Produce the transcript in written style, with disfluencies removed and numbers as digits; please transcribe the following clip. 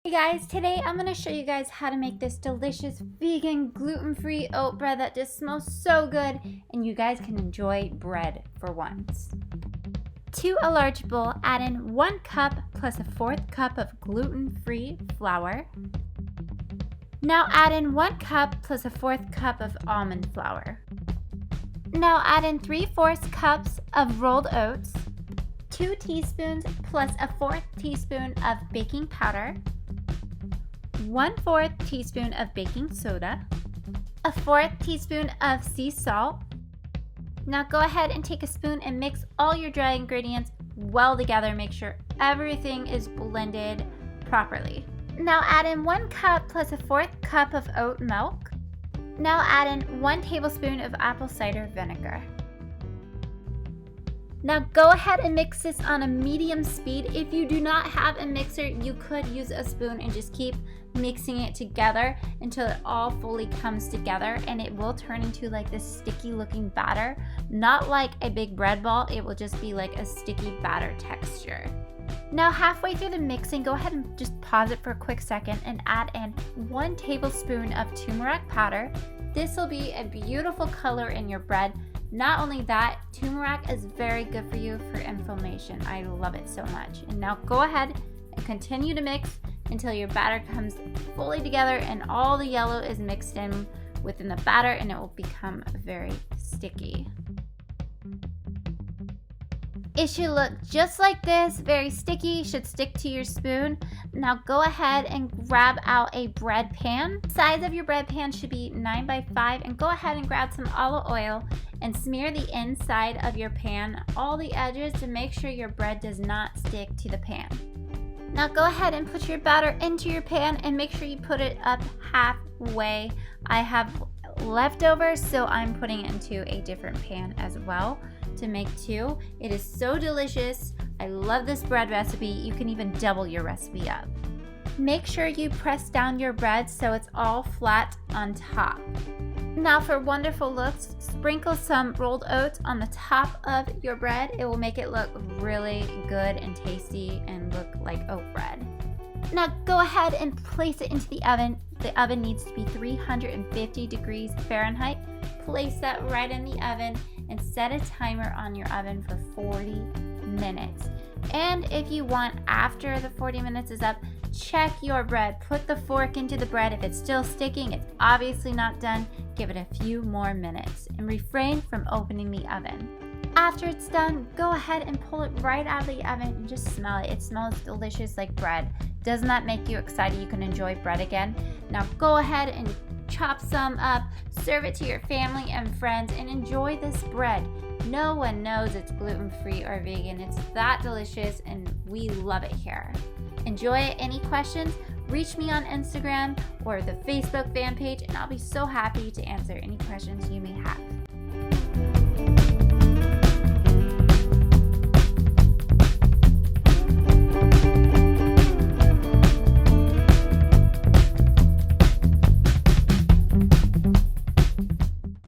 Hey guys, today I'm going to show you guys how to make this delicious vegan gluten-free oat bread that just smells so good and you guys can enjoy bread for once. To a large bowl, add in 1 cup plus a 4th cup of gluten-free flour. Now add in 1 cup plus a 4th cup of almond flour. Now add in 3/4 cups of rolled oats, 2 teaspoons plus a 1/4 teaspoon of baking powder, 1/4 teaspoon of baking soda, a 1/4 teaspoon of sea salt. Now go ahead and take a spoon and mix all your dry ingredients well together. Make sure everything is blended properly. Now add in 1 cup plus a 1/4 cup of oat milk. Now add in 1 tablespoon of apple cider vinegar. Now go ahead and mix this on a medium speed. If you do not have a mixer, you could use a spoon and just keep mixing it together until it all fully comes together, and it will turn into like this sticky looking batter. Not like a big bread ball, it will just be like a sticky batter texture. Now halfway through the mixing, go ahead and just pause it for a quick second and add in 1 tablespoon of turmeric powder. This will be a beautiful color in your bread. Not only that, turmeric is very good for you for inflammation. I love it so much. And now go ahead and continue to mix until your batter comes fully together and all the yellow is mixed in within the batter, and it will become very sticky. It should look just like this, very sticky, should stick to your spoon. Now go ahead and grab out a bread pan. The size of your bread pan should be 9 by 5, and go ahead and grab some olive oil and smear the inside of your pan, all the edges, to make sure your bread does not stick to the pan. Now go ahead and put your batter into your pan and make sure you put it up halfway. I have leftovers, so I'm putting it into a different pan as well to make 2. It is so delicious. I love this bread recipe. You can even double your recipe up. Make sure you press down your bread so it's all flat on top. Now for wonderful looks, sprinkle some rolled oats on the top of your bread. It will make it look really good and tasty and look like oat bread. Now go ahead and place it into the oven. The oven needs to be 350 degrees Fahrenheit. Place that right in the oven and set a timer on your oven for 40 minutes. And if you want, after the 40 minutes is up, check your bread. Put the fork into the bread. If it's still sticking, it's obviously not done. Give it a few more minutes and refrain from opening the oven. After it's done, go ahead and pull it right out of the oven and just smell it. It smells delicious like bread. Doesn't that make you excited you can enjoy bread again? Now go ahead and chop some up, serve it to your family and friends, and enjoy this bread. No one knows it's gluten-free or vegan. It's that delicious and we love it here. Enjoy it. Any questions? Reach me on Instagram or the Facebook fan page, and I'll be so happy to answer any questions you may have.